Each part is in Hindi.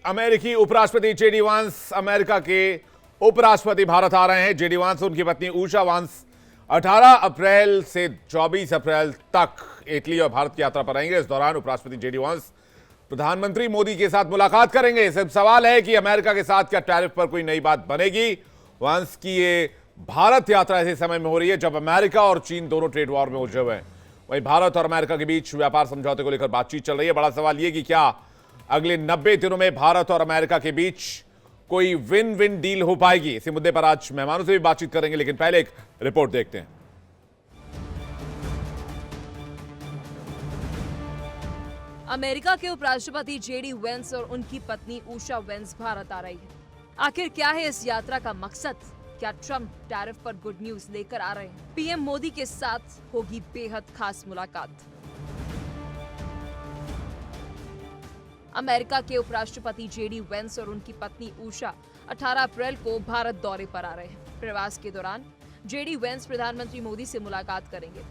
अमेरिकी उपराष्ट्रपति जेडी वांस अमेरिका के उपराष्ट्रपति भारत आ रहे हैं। जेडी वांस और उनकी पत्नी उषा वांस 18 अप्रैल से 24 अप्रैल तक इटली और भारत की यात्रा पर रहेंगे। इस दौरान उपराष्ट्रपति जेडी वांस प्रधानमंत्री मोदी के साथ मुलाकात करेंगे। सिर्फ सवाल है कि अमेरिका के साथ क्या टैरिफ पर कोई नई बात बनेगी। वांस की ये भारत यात्रा ऐसे समय में हो रही है जब अमेरिका और चीन दोनों ट्रेड वॉर में उलझे हुए हैं। वहीं भारत और अमेरिका के बीच व्यापार समझौते को लेकर बातचीत चल रही है। बड़ा सवाल यह कि क्या अगले 90 दिनों में भारत और अमेरिका के बीच कोई विन विन डील हो पाएगी। इसी मुद्दे पर आज मेहमानों से भी बातचीत करेंगे, लेकिन पहले एक रिपोर्ट देखते हैं। अमेरिका के उपराष्ट्रपति जेडी वेंस और उनकी पत्नी उषा वेंस भारत आ रही है। आखिर क्या है इस यात्रा का मकसद? क्या ट्रंप टैरिफ पर गुड न्यूज लेकर आ रहे हैं? पीएम मोदी के साथ होगी बेहद खास मुलाकात। अमेरिका के उपराष्ट्रपति जेडी वेंस और उनकी पत्नी उषा 18 अप्रैल को भारत दौरे पर आ रहे हैं। प्रवास के दौरान जेडी वेंस प्रधानमंत्री मोदी से मुलाकात करेंगे।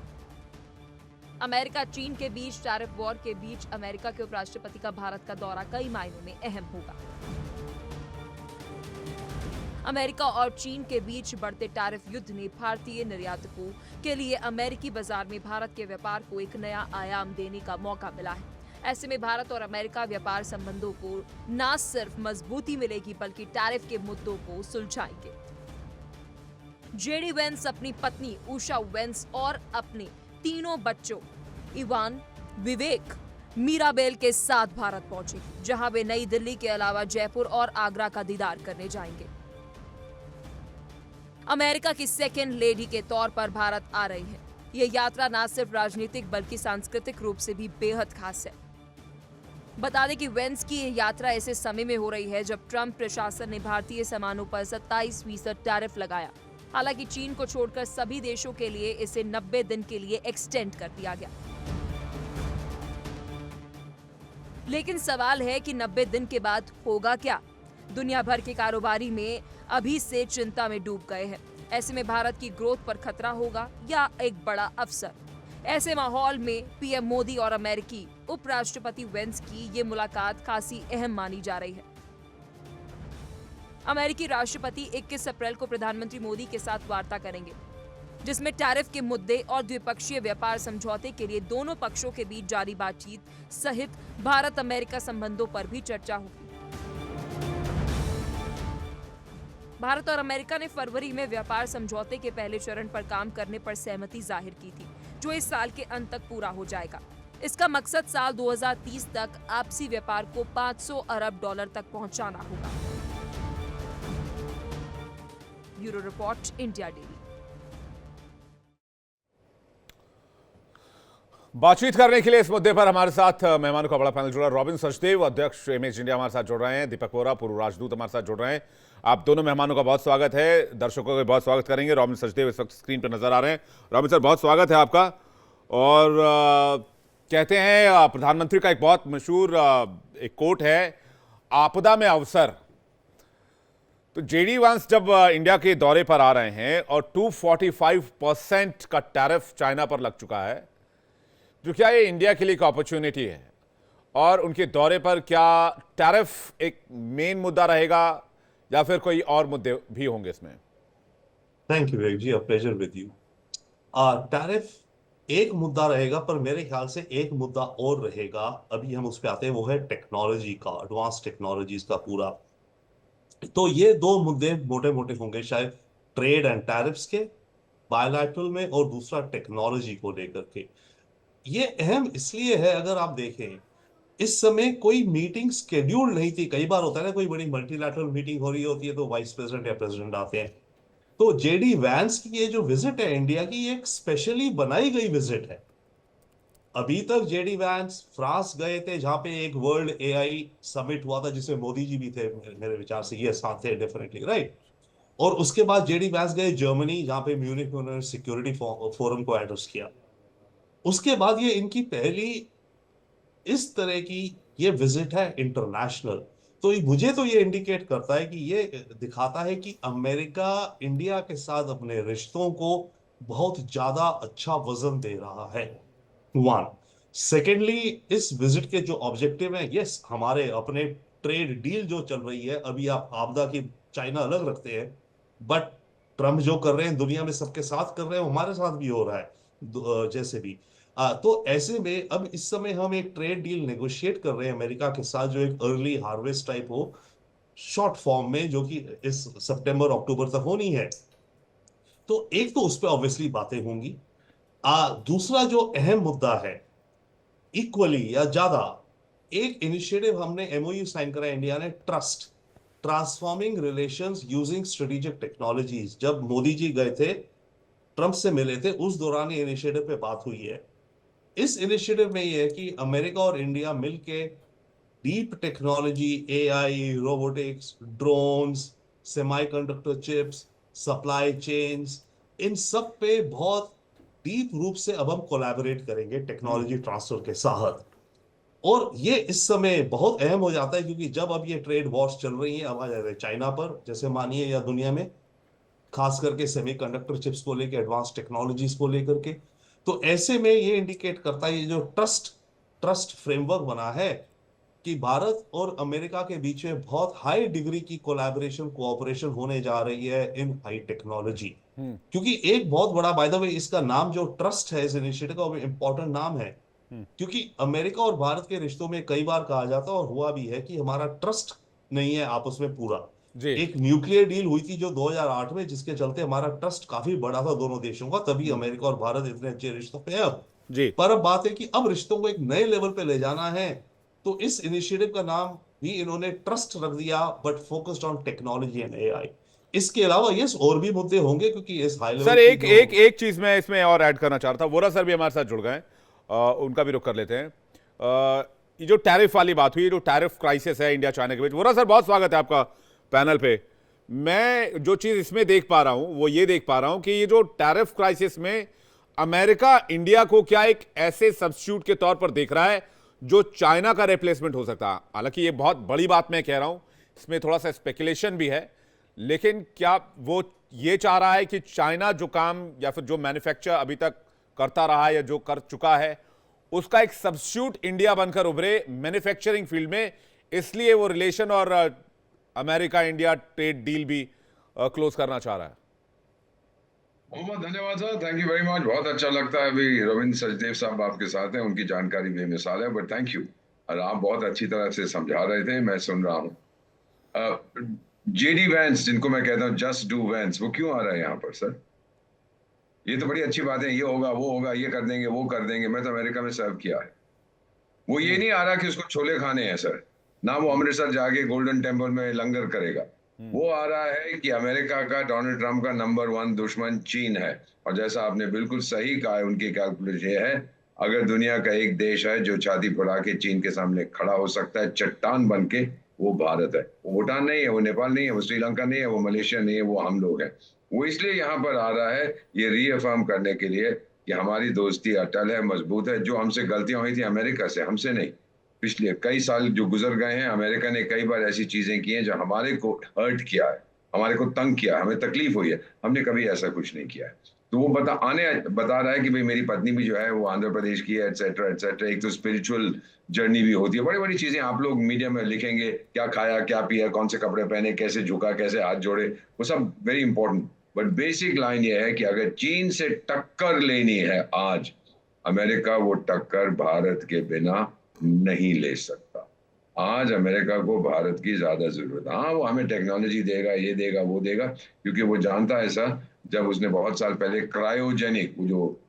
अमेरिका चीन के बीच टैरिफ वॉर के बीच अमेरिका के उपराष्ट्रपति का भारत का दौरा कई मायनों में अहम होगा। अमेरिका और चीन के बीच बढ़ते टैरिफ युद्ध ने भारतीय निर्यातकों के लिए अमेरिकी बाजार में भारत के व्यापार को एक नया आयाम देने का मौका मिला है। ऐसे में भारत और अमेरिका व्यापार संबंधों को न सिर्फ मजबूती मिलेगी बल्कि टैरिफ के मुद्दों को सुलझाएंगे। जेडी वेंस अपनी पत्नी उषा वेंस और अपने तीनों बच्चों इवान, विवेक, मीराबेल के साथ भारत पहुंचेगी, जहां वे नई दिल्ली के अलावा जयपुर और आगरा का दीदार करने जाएंगे। अमेरिका की सेकेंड लेडी के तौर पर भारत आ रही है। यह यात्रा न सिर्फ राजनीतिक बल्कि सांस्कृतिक रूप से भी बेहद खास है। बता दें कि वेंस की यह यात्रा ऐसे समय में हो रही है जब ट्रंप प्रशासन ने भारतीय सामानों पर 27% टैरिफ लगाया। हालांकि चीन को छोड़कर सभी देशों के लिए इसे 90 दिन के लिए एक्सटेंड कर दिया गया। लेकिन सवाल है कि 90 दिन के बाद होगा क्या? दुनिया भर के कारोबारी में अभी से चिंता में डूब गए हैं। ऐसे में भारत की ग्रोथ पर खतरा होगा या एक बड़ा अवसर? ऐसे माहौल में पीएम मोदी और अमेरिकी उपराष्ट्रपति वेंस की ये मुलाकात खासी अहम मानी जा रही है। अमेरिकी राष्ट्रपति 21 अप्रैल को प्रधानमंत्री मोदी के साथ वार्ता करेंगे, जिसमें टैरिफ के मुद्दे और द्विपक्षीय व्यापार समझौते के लिए दोनों पक्षों के बीच जारी बातचीत सहित भारत अमेरिका संबंधों पर भी चर्चा होगी। भारत और अमेरिका ने फरवरी में व्यापार समझौते के पहले चरण पर काम करने पर सहमति जाहिर की थी, जो इस साल के अंत तक पूरा हो जाएगा। इसका मकसद साल 2030 तक आपसी व्यापार को $500 अरब तक पहुंचाना होगा। Bureau report, India daily. बातचीत करने के लिए इस मुद्दे पर हमारे साथ मेहमानों का बड़ा पैनल जुड़ा। रॉबिन सचदेव, अध्यक्ष इमेज इंडिया, हमारे साथ जुड़ रहे हैं। दीपक वोरा, पूर्व राजदूत, हमारे साथ जुड़ रहे हैं। आप दोनों मेहमानों का बहुत स्वागत है। दर्शकों का बहुत स्वागत करेंगे। रॉबिन सचदेव इस वक्त स्क्रीन पर नजर आ रहे हैं। रॉबिन सर, बहुत स्वागत है आपका। और कहते हैं प्रधानमंत्री का एक बहुत मशहूर एक कोट है, आपदा में अवसर। तो जेडी वांस जब इंडिया के दौरे पर आ रहे हैं और 245% का टैरिफ चाइना पर लग चुका है, जो क्या ये इंडिया के लिए एक अपॉर्चुनिटी है? और उनके दौरे पर क्या टैरिफ एक मेन मुद्दा रहेगा या फिर कोई और मुद्दे भी होंगे इसमें? Thank you Vivek ji, a pleasure with you. Tariff एक मुद्दा रहेगा, पर मेरे ख्याल से एक मुद्दा और रहेगा, अभी हम उस पर आते हैं, वो है टेक्नोलॉजी का, एडवांस टेक्नोलॉजीज का पूरा। तो ये दो मुद्दे मोटे मोटे होंगे शायद, ट्रेड एंड टैरिफ्स के बायलैटरल में, और दूसरा टेक्नोलॉजी को लेकर के। ये अहम इसलिए है, अगर आप देखें इस समय कोई मीटिंग स्केड्यूल नहीं थी। कई बार होता है ना, कोई बड़ी मल्टीलैटरल मीटिंग हो रही होती है तो वाइस प्रेसिडेंट या प्रेसिडेंट आते हैं। तो जेडी वैंस की ये जो विजिट है इंडिया की, ये एक स्पेशली बनाई गई विजिट है। अभी तक जेडी वैंस फ्रांस गए थे, जहां पे एक वर्ल्ड एआई समिट हुआ था जिसमें मोदी जी भी थे, मेरे विचार से ये साथ थे डेफिनेटली, राइट। और उसके बाद जेडी वैंस गए जर्मनी, जहां पे म्यूनिख में उन्होंने सिक्योरिटी फोरम को एड्रेस किया। उसके बाद ये इनकी पहली इस तरह की ये विजिट है इंटरनेशनल। तो मुझे तो ये इंडिकेट करता है कि ये दिखाता है कि अमेरिका इंडिया के साथ अपने रिश्तों को बहुत ज्यादा अच्छा वजन दे रहा है। वन, सेकेंडली, इस विजिट के जो ऑब्जेक्टिव है, यस, हमारे अपने ट्रेड डील जो चल रही है, अभी आप आपदा की चाइना अलग रखते हैं, बट ट्रम्प जो कर रहे हैं दुनिया में सबके साथ कर रहे हैं, हमारे साथ भी हो रहा है जैसे भी। तो ऐसे में अब इस समय हम एक ट्रेड डील नेगोशिएट कर रहे हैं अमेरिका के साथ, जो एक अर्ली हार्वेस्ट टाइप हो, शॉर्ट फॉर्म में, जो कि इस सितंबर अक्टूबर तक होनी है। तो एक तो उस पर ऑब्वियसली बातें होंगी। दूसरा जो अहम मुद्दा है, इक्वली या ज्यादा, एक इनिशिएटिव हमने एमओयू साइन करा इंडिया ने, trust transforming relations using strategic technologies. जब मोदी जी गए थे, ट्रंप से मिले थे, उस दौरान ये इनिशिएटिव पे बात हुई है। इस इनिशिएटिव में ये है कि अमेरिका और इंडिया मिलके deep technology, AI, robotics, drones, semiconductor chips, supply chains, इन सब पे बहुत डीप रूप से अब हम कोलैबोरेट करेंगे टेक्नोलॉजी ट्रांसफर के साथ। और ये इस समय बहुत अहम हो जाता है, क्योंकि जब अब ये ट्रेड वॉर्स चल रही है, अब आ जाए चाइना पर जैसे मानिए, या दुनिया में खास करके सेमीकंडक्टर चिप्स को लेकर, एडवांस टेक्नोलॉजीज को लेकर के, तो ऐसे में ये इंडिकेट करता है, ये जो ट्रस्ट फ्रेमवर्क बना है, कि भारत और अमेरिका के बीच में बहुत हाई डिग्री की कोलैबोरेशन, कोऑपरेशन होने जा रही है इन हाई टेक्नोलॉजी। क्योंकि एक बहुत बड़ा, बाय द वे, इसका नाम जो ट्रस्ट है इस इनिशिएटिव का, वो इंपॉर्टेंट नाम है, क्योंकि अमेरिका और भारत के रिश्तों में कई बार कहा जाता है, और हुआ भी है, कि हमारा ट्रस्ट नहीं है आपस में पूरा। जी। एक न्यूक्लियर डील हुई थी जो 2008 में, जिसके चलते हमारा ट्रस्ट काफी बड़ा था दोनों देशों का, तभी अमेरिका और भारत इतने अच्छे रिश्तों पे है अब। जी। पर अब बात है कि अब रिश्तों को एक नए लेवल पे ले जाना है, तो इस इनिशिएटिव का नाम भी इन्होंने ट्रस्ट रख दिया, but focused on technology and AI. इसके अलावा यस और भी मुद्दे होंगे, क्योंकि इस हाई लेवल सर एक चीज मैं इसमें और ऐड करना चाह रहा था। वोरा सर भी हमारे साथ जुड़ गए, उनका भी रुख कर लेते हैं। ये जो टैरिफ वाली बात हुई, जो टैरिफ क्राइसिस है इंडिया चाइना के बीच, वोरा सर बहुत स्वागत है आपका पैनल पे। मैं जो चीज इसमें देख पा रहा हूं वो ये देख पा रहा हूं कि ये जो टैरिफ क्राइसिस में अमेरिका इंडिया को क्या एक ऐसे सब्स्टिट्यूट के तौर पर देख रहा है जो चाइना का रिप्लेसमेंट हो सकता है। हालांकि ये बहुत बड़ी बात मैं कह रहा हूं, इसमें थोड़ा सा स्पेकुलेशन भी है, लेकिन क्या वो ये चाह रहा है कि चाइना जो काम या फिर जो मैन्युफैक्चर अभी तक करता रहा है या जो कर चुका है, उसका एक सब्स्टिट्यूट इंडिया बनकर उभरे मैन्युफैक्चरिंग फील्ड में, इसलिए वो रिलेशन और अमेरिका इंडिया ट्रेड डील भी क्लोज करना चाह रहा है? बहुत धन्यवाद sir, thank you very much. बहुत अच्छा लगता है अभी रविंद्र सचदेव साहब आपके साथ हैं, उनकी जानकारी बेमिसाल है, बट थैंक यू। और आप बहुत अच्छी तरह से समझा रहे थे, मैं सुन रहा हूँ। जेडी वैंस, जिनको मैं कहता हूँ जस्ट डू वैंस, वो क्यों आ रहा है यहाँ पर सर? ये तो बड़ी अच्छी बात है, ये होगा वो होगा, ये कर देंगे वो कर देंगे। मैं तो अमेरिका में सर्व किया है। वो ये नहीं आ रहा कि उसको छोले खाने हैं सर, ना वो अमृतसर जाके गोल्डन टेम्पल में लंगर करेगा। वो आ रहा है कि अमेरिका का, डोनाल्ड ट्रंप का नंबर 1 दुश्मन चीन है। और जैसा आपने बिल्कुल सही कहा है, उनकी कैलकुलेशन ये है, अगर दुनिया का एक देश है जो छाती फुला के चीन के सामने खड़ा हो सकता है चट्टान बन के, वो भारत है। वो भूटान नहीं है, वो नेपाल नहीं है, वो श्रीलंका नहीं है, वो मलेशिया नहीं है, वो हम लोग हैं। वो इसलिए यहाँ पर आ रहा है ये रीअफर्म करने के लिए कि हमारी दोस्ती अटल है, मजबूत है। जो हमसे गलतियां हुई थी अमेरिका से, हमसे नहीं, पिछले कई साल जो गुजर गए हैं, अमेरिका ने कई बार ऐसी चीजें की हैं जो हमारे को हर्ट किया है, हमारे को तंग किया है, हमें तकलीफ हुई है। हमने कभी ऐसा कुछ नहीं किया है। तो वो बता रहा है कि भाई मेरी पत्नी भी जो है वो आंध्र प्रदेश की है, एटसेट्रा एटसेट्रा। एक तो स्पिरिचुअल जर्नी भी होती है। बड़ी बड़ी चीजें आप लोग मीडिया में लिखेंगे, क्या खाया क्या पिया, कौन से कपड़े पहने, कैसे झुका, कैसे हाथ जोड़े, वो सब very important. But basic line ये है कि अगर चीन से टक्कर लेनी है आज, अमेरिका वो टक्कर भारत के बिना नहीं ले सकता। आज अमेरिका को भारत की ज्यादा जरूरत है। हाँ, वो हमें टेक्नोलॉजी देगा, ये देगा, वो देगा, क्योंकि वो जानता है ऐसा। जब उसने बहुत साल पहले क्रायोजेनिक, वो जो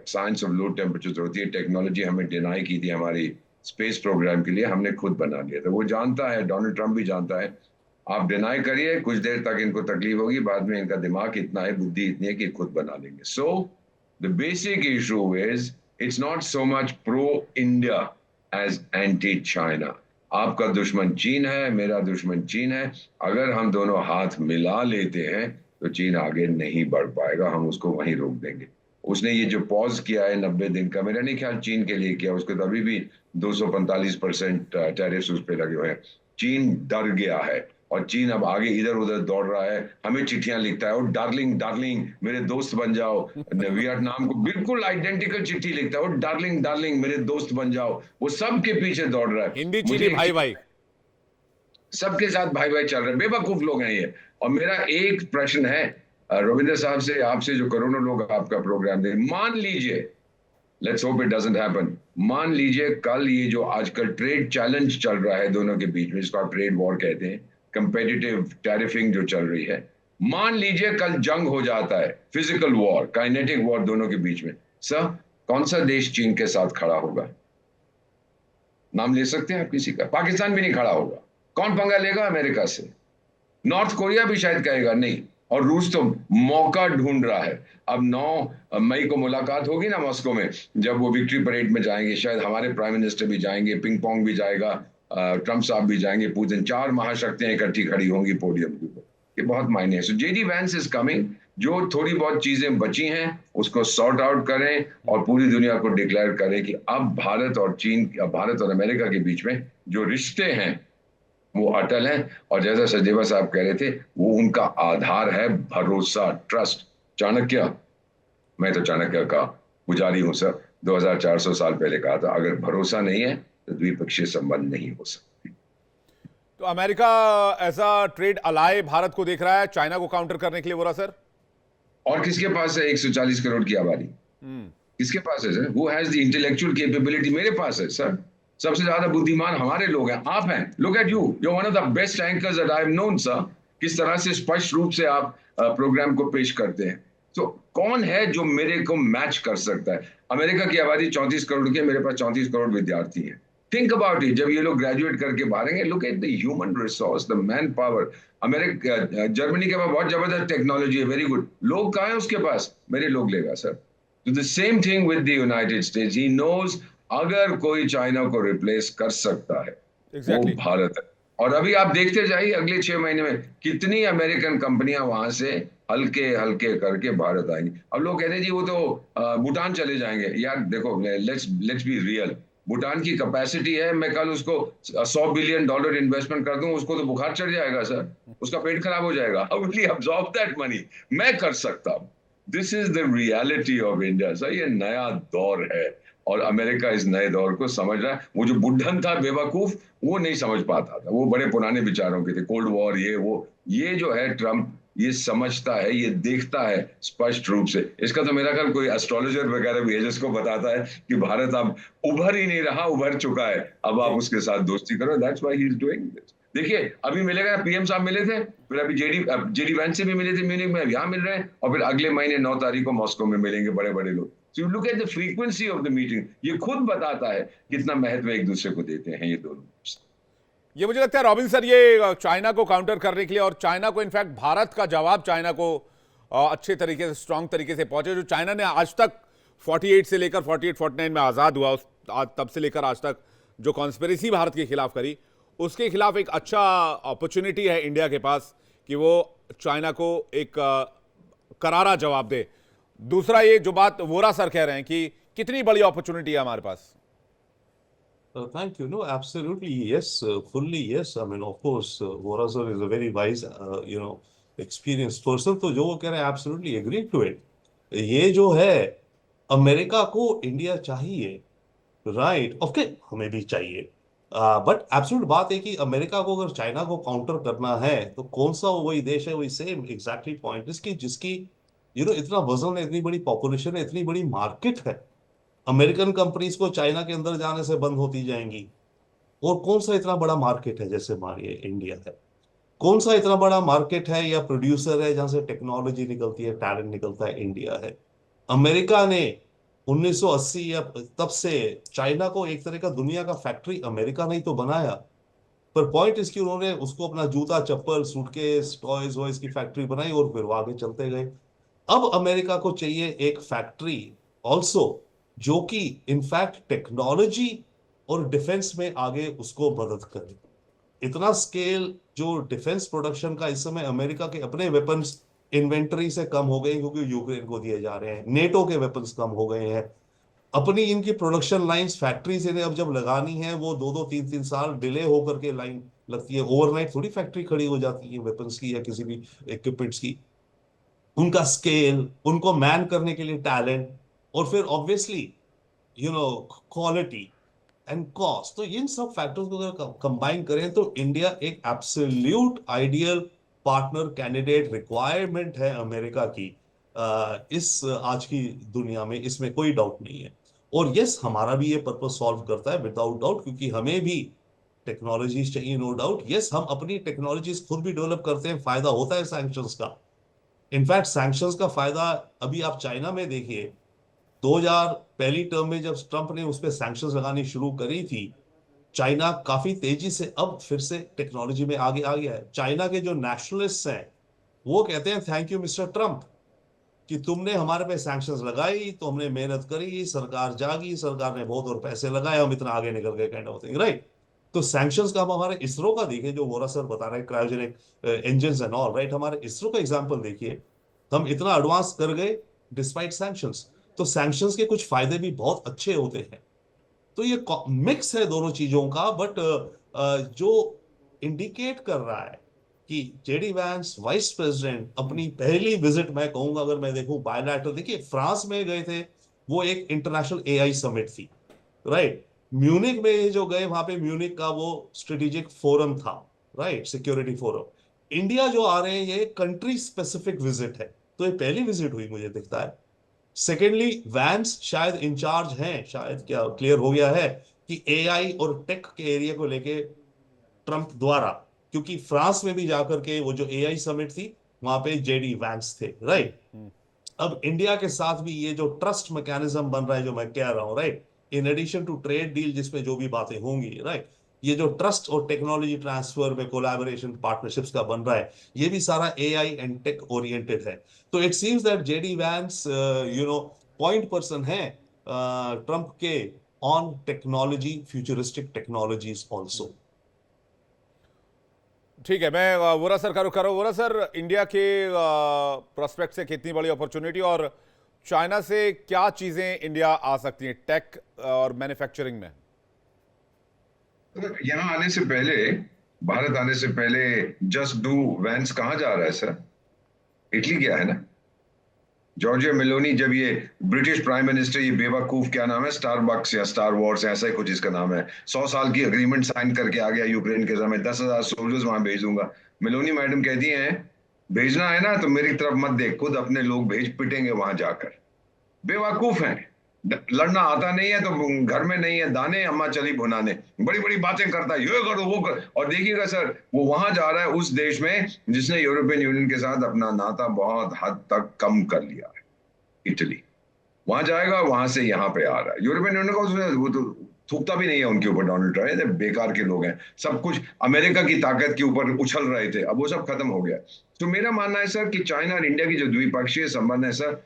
साइंस ऑफ लो टेम्परेचर होती है, टेक्नोलॉजी हमें डिनाई की थी हमारी स्पेस प्रोग्राम के लिए, हमने खुद बना लिया था। वो जानता है, डोनाल्ड ट्रंप भी जानता है। आप डिनाई करिए, कुछ देर तक इनको तकलीफ होगी, बाद में इनका दिमाग इतना है, बुद्धि इतनी है कि खुद बना लेंगे। So the basic issue is it's not so much pro India as anti China. आपका दुश्मन चीन है, मेरा दुश्मन चीन है। अगर हम दोनों हाथ मिला लेते हैं तो चीन आगे नहीं बढ़ पाएगा, हम उसको वहीं रोक देंगे। उसने ये जो पॉज किया है 90 दिन का, मेरा नहीं ख्याल चीन के लिए किया, उसको तो अभी भी 245% टैरिफ्स उस पर लगे हुए हैं। चीन डर गया है और चीन अब आगे इधर उधर दौड़ रहा है, हमें चिट्ठियां लिखता है, और डार्लिंग डार्लिंग मेरे दोस्त बन जाओ। वियतनाम को बिल्कुल आइडेंटिकल चिट्ठी लिखता है, और डार्लिंग डार्लिंग मेरे दोस्त बन जाओ। वो सब के पीछे दौड़ रहा है। हिंदी चीनी भाई भाई। सबके साथ भाई भाई चल रहे हैं, बेवकूफ लोग हैं ये। और मेरा एक प्रश्न है रविंद्र साहब से, आपसे, जो करोड़ों लोग आपका प्रोग्राम देख, मान लीजिए, let's hope it doesn't happen, मान लीजिए कल ये जो आजकल ट्रेड चैलेंज चल रहा है दोनों के बीच में, इसको आप ट्रेड वॉर कहते हैं, कंपेटिटिव टैरिफिंग जो चल रही है, मान लीजिए कल जंग हो जाता है, फिजिकल वॉर, काइनेटिक वॉर दोनों के बीच में, सर कौन सा देश चीन के साथ खड़ा होगा? नाम ले सकते हैं आप किसी का? पाकिस्तान भी नहीं खड़ा होगा। कौन पंगा लेगा अमेरिका से? नॉर्थ कोरिया भी शायद कहेगा नहीं। और रूस तो मौका ढूंढ रहा है। अब 9 मई को मुलाकात होगी ना मॉस्को में, जब वो विक्ट्री परेड में जाएंगे, शायद हमारे प्राइम मिनिस्टर भी जाएंगे, पिंग पोंग भी जाएगा, ट्रंप साहब भी जाएंगे, पुतिन, 4 महाशक्तियां इकट्ठी खड़ी होंगी पोडियम के ऊपर। ये बहुत मायने है। सो जेडी वैंस इज कमिंग। जो थोड़ी बहुत चीजें बची हैं उसको सॉर्ट आउट करें और पूरी दुनिया को डिक्लेयर करें कि अब भारत और चीन, भारत और अमेरिका के बीच में जो रिश्ते हैं वो अटल है। और जैसा सचदेवा साहब कह रहे थे, वो उनका आधार है भरोसा, ट्रस्ट। चाणक्य, मैं तो चाणक्य का पुजारी हूं सर, 2400 साल पहले कहा था, अगर भरोसा नहीं है तो द्विपक्षीय संबंध नहीं हो सकते। तो अमेरिका ऐसा ट्रेड अलाय भारत को देख रहा है चाइना को काउंटर करने के लिए, बोला सर? और किसके पास है 140 करोड़ की आबादी? किसके पास है sir? Who has the intellectual capability? मेरे पास है सर। सबसे ज्यादा बुद्धिमान हमारे लोग हैं, आप हैं। Look at you, you one of the best anchors that I have known sir. किस तरह से स्पष्ट रूप से आप प्रोग्राम को पेश करते हैं। तो कौन है जो मेरे को मैच कर सकता है? अमेरिका की आबादी 34 करोड़ की है, मेरे पास 34 करोड़ विद्यार्थी हैं। थिंक अबाउट इट, जब ये लोग ग्रेजुएट करके बाहरेंगे, look at the human resource, the manpower. America, Germany के पास बहुत जबरदस्त टेक्नोलॉजी है, वेरी गुड। लोग कहाँ है उसके पास? मेरे लोग लेगा सर। तो the same thing with the United States. He knows अगर कोई चाइना को रिप्लेस कर सकता है वो भारत है। और अभी आप देखते जाइए अगले 6 महीने में कितनी अमेरिकन कंपनियां वहां से हल्के हल्के करके भारत आएंगी। अब लोग कहते हैं जी वो तो भूटान चले जाएंगे। यार देखो, लेट्स बी रियल। भूटान की कैपेसिटी है, मैं कल उसको $100 बिलियन इन्वेस्टमेंट कर दूं, उसको तो बुखार चढ़ जाएगा सर, उसका पेट खराब हो जाएगा। How will he absorb that money? मैं कर सकता हूं। This is the reality of India sir. ये नया दौर है और अमेरिका इस नए दौर को समझ रहा है। वो जो बुढ़न था बेवकूफ, वो नहीं समझ पाता था, वो बड़े पुराने विचारों के थे, कोल्ड वॉर, ये वो। ये जो है ट्रम्प, ये समझता है, ये देखता है स्पष्ट रूप से। इसका तो मेरा ख्याल कोई एस्ट्रोलॉजर वगैरह भी है जिसको बताता है कि भारत अब उभर ही नहीं रहा, उभर चुका है, अब आप उसके साथ दोस्ती करो। That's why he is doing this. देखिए अभी मिलेगा, पीएम साहब मिले थे, फिर अभी जेडी वैंस से भी मिले थे म्यूनिख में, यहाँ मिल रहे हैं, और फिर अगले महीने 9 तारीख को मॉस्को में मिलेंगे बड़े बड़े लोग। So you look at the frequency of the meeting, ये खुद बताता है कितना महत्व एक दूसरे को देते हैं ये दोनों। ये मुझे लगता है रॉबिन सर, ये चाइना को काउंटर करने के लिए, और चाइना को इनफैक्ट भारत का जवाब चाइना को अच्छे तरीके से, स्ट्रांग तरीके से पहुंचे। जो चाइना ने आज तक 48 से लेकर 48-49 में आज़ाद हुआ, तब से लेकर आज तक जो कॉन्स्पिरेसी भारत के खिलाफ करी, उसके खिलाफ एक अच्छा अपॉर्चुनिटी है इंडिया के पास कि वो चाइना को एक करारा जवाब दे। दूसरा, ये जो बात वोरा सर कह रहे हैं कि कितनी बड़ी अपॉर्चुनिटी है हमारे पास। Thank you. No, absolutely. Yes, fully yes. I mean, of course, Vora sir is a very wise, experienced person. तो जो वो कह रहे हैं, absolutely agree to it. ये जो है, अमेरिका को इंडिया चाहिए, राइट? ओके, हमें भी चाहिए। बट एब्सोल्यूट बात है कि अमेरिका को अगर चाइना को काउंटर करना है तो कौन सा वही देश है, वही सेम एग्जैक्टली पॉइंट इसकी, जिसकी इतना वजन है, इतनी बड़ी पॉपुलेशन है, इतनी बड़ी मार्केट है। अमेरिकन कंपनीज को चाइना के अंदर जाने से बंद होती जाएंगी। और कौन सा इतना बड़ा मार्केट है जैसे मानिए इंडिया है, कौन सा इतना बड़ा मार्केट है या प्रोड्यूसर है जहां से टेक्नोलॉजी निकलती है, टैलेंट निकलता है, इंडिया है। अमेरिका ने 1980 या तब से चाइना को एक तरह का दुनिया का फैक्ट्री अमेरिका नहीं तो बनाया, पर पॉइंट इसकी उन्होंने उसको अपना जूता, चप्पल, सूटकेस, टॉयज वॉयज की फैक्ट्री बनाई और फिर वो आगे चलते गए। अब अमेरिका को चाहिए एक फैक्ट्री ऑल्सो जो कि इनफैक्ट टेक्नोलॉजी और डिफेंस में आगे उसको मदद करे। इतना स्केल जो डिफेंस प्रोडक्शन का इस समय अमेरिका के अपने वेपन्स इन्वेंटरी से कम हो गए क्योंकि यूक्रेन को दिए जा रहे हैं, नेटो के वेपन्स कम हो गए हैं। अपनी इनकी प्रोडक्शन लाइंस, फैक्ट्रीज इन्हें अब जब लगानी है वो 2-2, 3-3 साल डिले होकर के लाइन लगती है। ओवरनाइट थोड़ी फैक्ट्री खड़ी हो जाती है वेपन्स की या किसी भी इक्विपमेंट्स की। उनका स्केल, उनको मैन करने के लिए टैलेंट, और फिर ऑब्वियसली क्वालिटी, एंड कॉस्ट। तो इन सब फैक्टर्स को अगर कंबाइन करें तो इंडिया एक absolute ideal partner candidate requirement है अमेरिका की इस आज की दुनिया में, इसमें कोई डाउट नहीं है। और यस, हमारा भी ये पर्पस सॉल्व करता है विदाउट डाउट, क्योंकि हमें भी टेक्नोलॉजीज चाहिए, नो डाउट। यस, हम अपनी टेक्नोलॉजीज खुद भी डेवलप करते हैं, फायदा होता है सैंक्शंस का। इनफैक्ट सैंक्शंस का फायदा अभी आप चाइना में देखिए, 2000 पहली टर्म में जब ट्रंप ने उस पर सैंक्शंस लगानी शुरू करी थी, चाइना काफी तेजी से अब फिर से टेक्नोलॉजी में आगे आ गया है। चाइना के जो नेशनलिस्ट हैं वो कहते हैं थैंक यू मिस्टर ट्रंप कि तुमने हमारे पे सैंक्शंस लगाई, तो हमने मेहनत करी, सरकार जागी, सरकार ने बहुत और पैसे लगाए, हम इतना आगे निकल गए, काइंड ऑफ थिंग, राइट। तो सैंक्शंस का हम हमारे इसरो का देखिए, जो वोरा सर बता रहे हैं cryogenic engine and all, right. हमारे इसरो का एग्जाम्पल देखिए, हम इतना एडवांस कर गए डिस्पाइट सैंक्शंस। तो सैंक्शंस के कुछ फायदे भी बहुत अच्छे होते हैं। तो ये मिक्स है दोनों चीजों का, बट जो इंडिकेट कर रहा है कि जेडी वैंस वाइस प्रेसिडेंट अपनी पहली विजिट, मैं कहूंगा अगर मैं देखूं बायलैटरल, देखिए फ्रांस में गए थे, वो एक इंटरनेशनल एआई समिट थी, राइट। म्यूनिक में जो गए, वहां पे म्यूनिक का वो स्ट्रेटेजिक फोरम था, राइट, सिक्योरिटी फोरम। इंडिया जो आ रहे हैं, ये कंट्री स्पेसिफिक विजिट है, तो ये पहली विजिट हुई मुझे दिखता है। सेकेंडली, वैंस शायद इंचार्ज हैं, शायद क्या क्लियर हो गया है कि एआई और टेक के एरिया को लेके ट्रंप द्वारा, क्योंकि फ्रांस में भी जाकर के वो जो एआई समिट थी, वहां पे जेडी वैंस थे, राइट। अब इंडिया के साथ भी ये जो ट्रस्ट मैकेनिज्म बन रहा है, जो मैं कह रहा हूं, right, in addition to trade deal जिसमें जो भी बातें होंगी, राइट, ये जो ट्रस्ट और टेक्नोलॉजी ट्रांसफर में कोलैबोरेशन पार्टनरशिप्स का बन रहा है, ये भी सारा एआई एंड टेक ओरिएंटेड है। तो it seems that JD Vance point person है ट्रंप के on technology, futuristic technologies also. ठीक है, मैं वोरा सर का रुख कर रहा हूं। वोरा सर, इंडिया के प्रोस्पेक्ट से कितनी बड़ी अपॉर्चुनिटी, और चाइना से क्या चीजें इंडिया आ सकती हैं टेक और मैन्युफैक्चरिंग में? यहाँ आने से पहले, भारत आने से पहले जस्ट डू वैंस कहाँ जा रहा है सर? इटली गया है ना। जॉर्जिया मेलोनी, जब ये ब्रिटिश प्राइम मिनिस्टर, ये बेवकूफ क्या नाम है, स्टारबक्स या स्टार वॉर्स ऐसा ही कुछ इसका नाम है, 100 साल की अग्रीमेंट साइन करके आ गया यूक्रेन के समय, 10,000 सोल्जर्स वहां भेज दूंगा। मेलोनी मैडम कहती हैं भेजना है ना तो मेरी तरफ मत देख, खुद अपने लोग भेज, पिटेंगे वहां जाकर। बेवकूफ हैं, लड़ना आता नहीं है तो घर में नहीं है दाने, अम्मा चली भुनाने, बड़ी बड़ी बातें करता है, ये करो वो कर। और देखिएगा सर, वो वहां जा रहा है उस देश में जिसने यूरोपियन यूनियन के साथ अपना नाता बहुत हद तक कम कर लिया है, इटली। वहां जाएगा, वहां से यहाँ पे आ रहा है। यूरोपियन यूनियन को वो तो थूकता भी नहीं है उनके ऊपर, डोनाल्ड ट्रंप बेकार के लोग हैं, सब कुछ अमेरिका की ताकत के ऊपर उछल रहे थे, अब वो सब खत्म हो गया। तो मेरा मानना है सर कि चाइना और इंडिया की जो द्विपक्षीय संबंध है सर,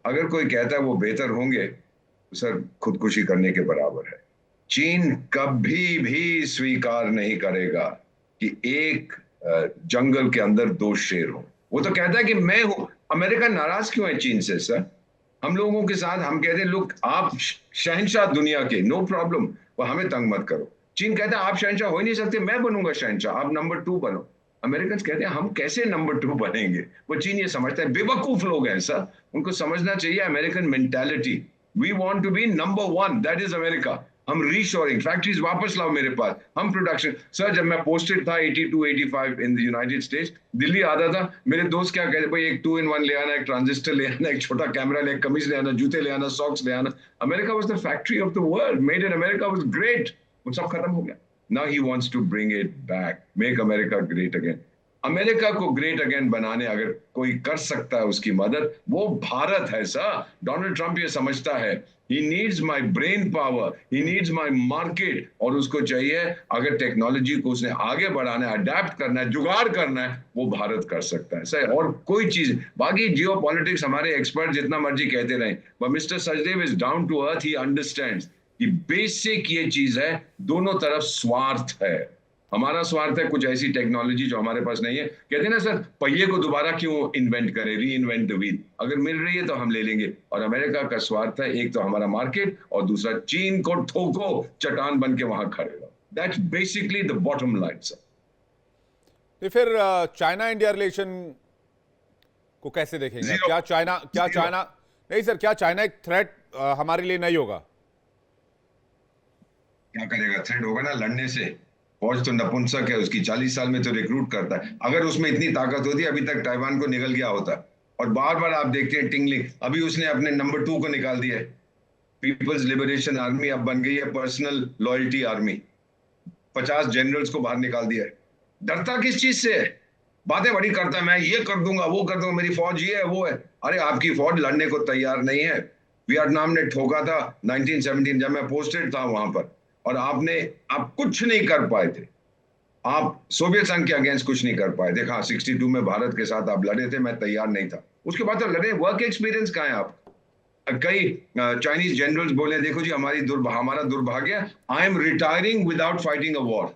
अगर कोई कहता है वो बेहतर होंगे, तो सर खुदकुशी करने के बराबर है। चीन कभी भी स्वीकार नहीं करेगा कि एक जंगल के अंदर 2 शेर हो। वो तो कहता है कि मैं हूं। अमेरिका नाराज क्यों है चीन से सर? हम लोगों के साथ हम कहते हैं लुक, आप शहंशाह दुनिया के, नो प्रॉब्लम, पर हमें तंग मत करो। चीन कहता है आप शहंशाह हो ही नहीं सकते, मैं बनूंगा शहंशाह, आप नंबर 2 बनो। अमेरिकन कहते हैं हम कैसे नंबर 2 बनेंगे? वो चीन ये समझता है, बेवकूफ लोग हैं सर, उनको समझना चाहिए American mentality. We want to be number 1, that is America. हम रीशोरिंग, फैक्ट्रीज वापस लाओ मेरे पास, हम प्रोडक्शन। सर जब मैं पोस्टेड था 82 85 in the United states, Delhi आता था, मेरे दोस्त क्या कहते, भाई एक 2-in-1 ले आना, एक ट्रांजिस्टर ले आना, एक छोटा कैमरा ले, एक कमीज ले आना, जूते ले आना, सॉक्स ले आना। America was the factory of the world, made in America was great. वो सब खत्म हो गया। Now he wants to bring it back, make America great again. America को ग्रेट अगेन बनाने अगर कोई कर सकता है उसकी मदद, वो भारत है सर। डोनाल्ड ट्रंप ये समझता है, he needs my brain power, he needs my market, और उसको चाहिए अगर टेक्नोलॉजी को उसने आगे बढ़ाना है, अडेप्ट करना है, जुगाड़ करना है, वो भारत कर सकता है सर। और कोई चीज, बाकी जियो पॉलिटिक्स हमारे एक्सपर्ट जितना मर्जी कहते रहे, पर mister Sachdev is down to earth, he understands कि बेसिक ये चीज है, दोनों तरफ स्वार्थ है। हमारा स्वार्थ है कुछ ऐसी टेक्नोलॉजी जो हमारे पास नहीं है। कहते हैं ना सर, पहिए को दोबारा क्यों इन्वेंट करें, री इन्वेंट द व्हील, अगर मिल रही है तो हम ले लेंगे। और अमेरिका का स्वार्थ है, एक तो हमारा मार्केट, और दूसरा चीन को ठोको, चट्टान बन के वहां खड़े रहो। That's basically the bottom line sir. तो फिर चाइना इंडिया रिलेशन को कैसे देखेंगे? क्या चाइना नहीं सर, क्या चाइना एक थ्रेट हमारे लिए नहीं होगा? क्या करेगा? थ्रेड होगा ना लड़ने से। फौज तो नपुंसक है, उसकी 40 साल में तो रिक्रूट करता है। अगर उसमें इतनी ताकत होती अभी तक ताइवान को निकल गया होता। और बार बार आप देखते हैं टिंगलिंग, अभी उसने अपने नंबर 2 को निकाल दिया है। पीपल्स लिबरेशन आर्मी अब बन गई है पर्सनल लॉयल्टी आर्मी। 50 जनरल्स को बाहर निकाल दिया है। डरता किस चीज से है? बातें बड़ी करता है, मैं ये कर दूंगा वो कर दूंगा, मेरी फौज ये है वो है। अरे आपकी फौज लड़ने को तैयार नहीं है। वियतनाम ने ठोका था 1917 जब मैं पोस्टेड था वहां पर, और आप कुछ नहीं कर पाए थे। आप सोवियत संघ के अगेंस्ट कुछ नहीं कर पाए थे। हाँ 62 में भारत के साथ आप लड़े थे, मैं तैयार नहीं था। उसके बाद तो लड़े। वर्क एक्सपीरियंस कहाँ है आप? कई चाइनीज जनरल्स बोले देखो जी हमारा दुर्भाग्य, I am retiring without fighting a war.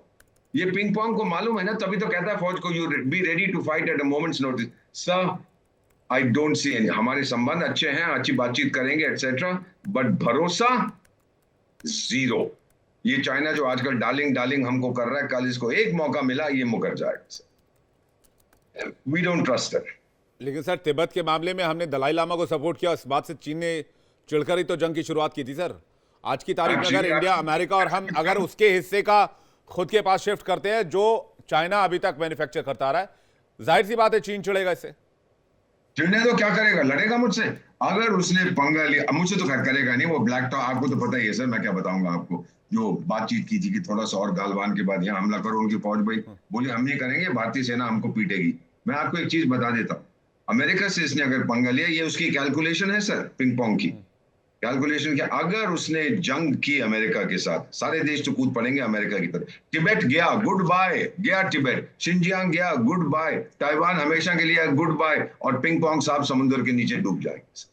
ये पिंग पोंग को मालूम है ना, तभी तो कहता है फौज को, you be ready to fight at a moments notice. Sir I don't see any. हमारे संबंध अच्छे हैं, अच्छी बातचीत करेंगे एक्सेट्रा, बट भरोसा जीरो। ये चाइना जो आजकल डार्लिंग डार्लिंग हमको कर रहा है, कल इसको एक मौका मिला ये मुकर जाएगा। We don't trust it. लेकिन सर तिब्बत के मामले में हमने दलाई लामा को सपोर्ट किया, इस बात से चीन ने चिढ़कर ही तो जंग की शुरुआत की थी सर। आज की तारीख में अगर इंडिया अमेरिका और हम अगर उसके हिस्से का खुद के पास शिफ्ट करते हैं जो चाइना अभी तक मैन्युफैक्चर करता आ रहा है, जाहिर सी बात है चीन चिढ़ेगा इससे। चिढ़ने तो क्या करेगा, लड़ेगा मुझसे। अगर उसने पंगा लिया, मुझसे तो खैर करेगा नहीं, वो ब्लैक टॉप आपको तो पता ही है सर, मैं क्या बताऊंगा आपको। जो बातचीत की थी कि थोड़ा सा और गालवान के बाद यहाँ हमला करो, उनकी फौज भाई बोली हम नहीं करेंगे, भारतीय सेना हमको पीटेगी। मैं आपको एक चीज बता देता हूँ, अमेरिका से इसने अगर पंगा लिया, ये उसकी कैलकुलेशन है सर, पिंग पोंग की कैलकुलेशन क्या। अगर उसने जंग की अमेरिका के साथ, सारे देश तो कूद पड़ेंगे अमेरिका की तरफ। तिब्बत गया, गुड बाय, गया तिब्बत। शिनजियांग गया, गुड बाय। ताइवान हमेशा के लिए गुड बाय। और पिंग पोंग साहब समुद्र के नीचे डूब जाएंगे।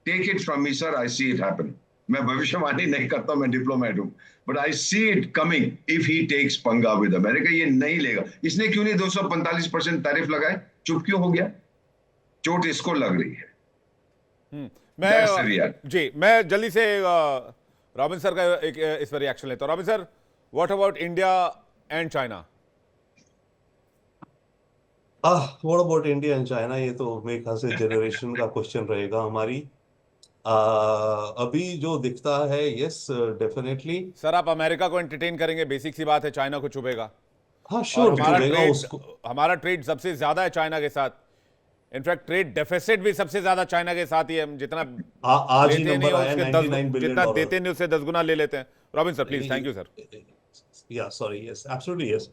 Take it from me sir, I see it happen. मैं भविष्यवाणी नहीं करता, मैं डिप्लोमेट हूं, but I see it coming if he takes पंगा विद अमेरिका। ये नहीं लेगा। इसने क्यों नहीं 245% टैरिफ लगाए? चुप क्यों हो गया? चोट इसको लग रही है। मैं जल्दी से रॉबिन सर का एक इस पर रिएक्शन लेता हूं। Robin sir, what about India and China? What about India and China, ये तो मेरे ख्याल से जनरेशन का क्वेश्चन रहेगा हमारी। अभी जो दिखता है, यस डेफिनेटली। सर आप अमेरिका को एंटरटेन करेंगे, बेसिक सी बात है, चाइना को चुभेगा। हाँ और श्योर चुभेगा उसको। हमारा ट्रेड सबसे ज्यादा है चाइना के साथ। इनफैक्ट ट्रेड डेफिसिट भी सबसे ज्यादा चाइना के साथ ही है। हम जितना आज ही देते नहीं नंबर आया उसके 99 बिलियन जितना डॉलर। देते नहीं उससे 10 गुना ले लेते हैं। Robin sir please, thank you sir. Yeah, sorry, yes, absolutely, yes.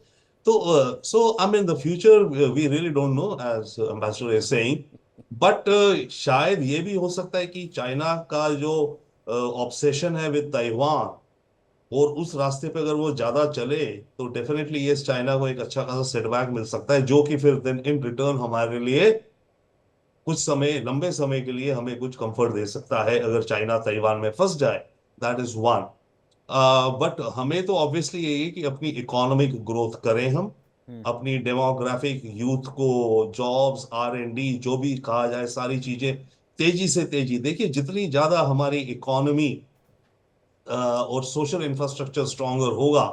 So I mean, the future we really don't know, as Ambassador is saying, but शायद ये भी हो सकता है कि चाइना का जो ऑब्सेशन है विद ताइवान, और उस रास्ते पे अगर वो ज्यादा चले तो डेफिनेटली ये चाइना को एक अच्छा खासा सेटबैक मिल सकता है, जो कि फिर देन इन रिटर्न हमारे लिए कुछ समय, लंबे समय के लिए हमें कुछ कंफर्ट दे सकता है अगर चाइना ताइवान में फंस जाए। That is one. बट हमें तो ऑब्वियसली यही है कि अपनी इकोनॉमिक ग्रोथ करें, हम अपनी डेमोग्राफिक यूथ को जॉब्स, R&D जो भी कहा जाए, सारी चीजें तेजी से तेजी। देखिए जितनी ज्यादा हमारी इकोनॉमी और सोशल इंफ्रास्ट्रक्चर स्ट्रॉन्गर होगा,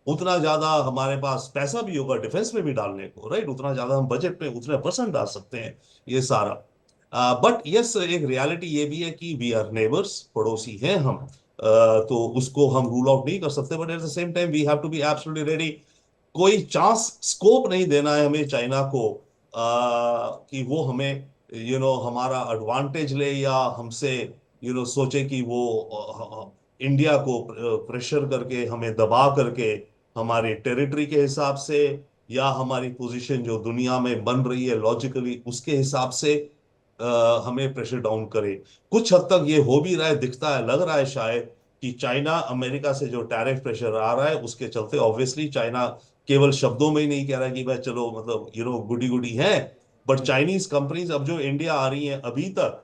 उतना ज्यादा हमारे पास पैसा भी होगा डिफेंस में भी डालने को, राइट। उतना ज्यादा हम बजट में उतने % डाल सकते हैं, ये सारा। बट यस, एक रियलिटी ये भी है कि वी आर नेबर्स, पड़ोसी हैं हम। तो उसको हम रूल आउट नहीं कर सकते, but at the same time we have to be absolutely ready. कोई चांस, स्कोप नहीं देना है हमें चाइना को कि वो हमें हमारा एडवांटेज ले, या हमसे सोचे कि वो इंडिया को प्रेशर करके, हमें दबा करके, हमारे टेरिटरी के हिसाब से या हमारी पोजीशन जो दुनिया में बन रही है लॉजिकली उसके हिसाब से हमें प्रेशर डाउन करे। कुछ हद तक ये हो भी रहा है, दिखता है, लग रहा है शायद कि चाइना अमेरिका से जो टैरिफ प्रेशर आ रहा है उसके चलते ऑब्वियसली चाइना केवल शब्दों में ही नहीं कह रहा कि भाई चलो मतलब गुडी गुडी है, बट चाइनीज कंपनीज अब जो इंडिया आ रही हैं, अभी तक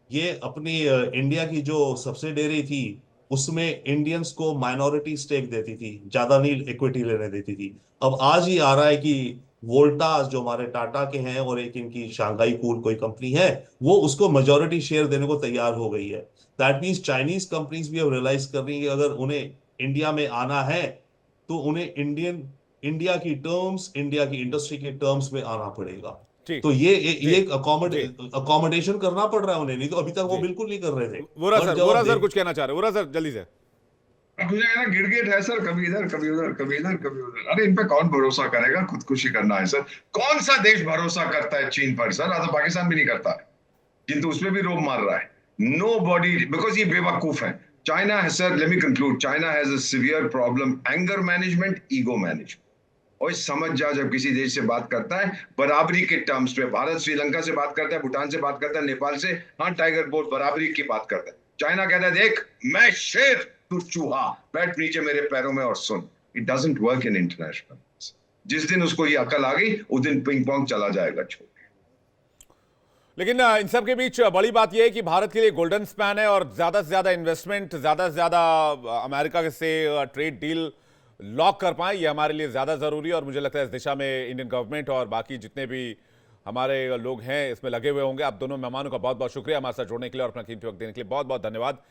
ये अपनी इंडिया की जो सब्सिडियरी थी उसमें इंडियंस को माइनॉरिटी स्टेक देती थी, ज्यादा नहीं इक्विटी लेने देती थी। अब आज ही आ रहा है कि वोल्टास जो हमारे टाटा के हैं और एक इनकी शांघाई कूल कोई कंपनी है, वो उसको मेजॉरिटी शेयर देने को तैयार हो गई है। दैट मींस चाइनीज कंपनीज भी अब रियलाइज कर रही है कि अगर उन्हें इंडिया में आना है तो उन्हें इंडिया की टर्म्स, इंडिया की इंडस्ट्री के टर्म्स में आना पड़ेगा। तो ये एक अकोमोडेशन करना पड़ रहा है उन्हें, नहीं तो अभी तक वो बिल्कुल नहीं कर रहे थे। वोरा सर कुछ कहना चाह रहे हैं, वोरा सर जल्दी से। अब मुझे ना गिड़गिट है सर, कभी इधर कभी उधर, कभी इधर कभी उधर। अरे इन पे कौन भरोसा करेगा, खुदकुशी करना है सर। कौन सा देश भरोसा करता है चीन पर सर? आज तो पाकिस्तान भी नहीं करता है, किंतु उसमें भी रोब मार रहा है। नो बॉडी, बिकॉज ये बेवकूफ है। चाइना है sir, let me conclude, China has a severe problem, anger management, ego management. और समझ जा, जब किसी देश से बात करता है बराबरी के टर्म्स पे, भारत श्रीलंका से बात करता है, भूटान से बात करता है, नेपाल से, हाँ टाइगर बोर्ड बराबरी की बात करता है। चाइना कहता है देख मैं शेर तू चूहा, बैठ नीचे मेरे पैरों में और सुन। It doesn't work in international. जिस दिन उसको ये अकल आ गई उस दिन पिंग पोंग चला जाएगा छोड़। लेकिन इन सब के बीच बड़ी बात यह है कि भारत के लिए गोल्डन स्पैन है और ज्यादा से ज्यादा इन्वेस्टमेंट, ज्यादा से ज्यादा अमेरिका से ट्रेड डील लॉक कर पाए, ये हमारे लिए ज्यादा जरूरी है। और मुझे लगता है इस दिशा में इंडियन गवर्नमेंट और बाकी जितने भी हमारे लोग हैं इसमें लगे हुए होंगे। आप दोनों मेहमानों का बहुत बहुत शुक्रिया हमारे साथ जुड़ने के लिए और अपना कीमती वक्त देने के लिए। बहुत बहुत धन्यवाद।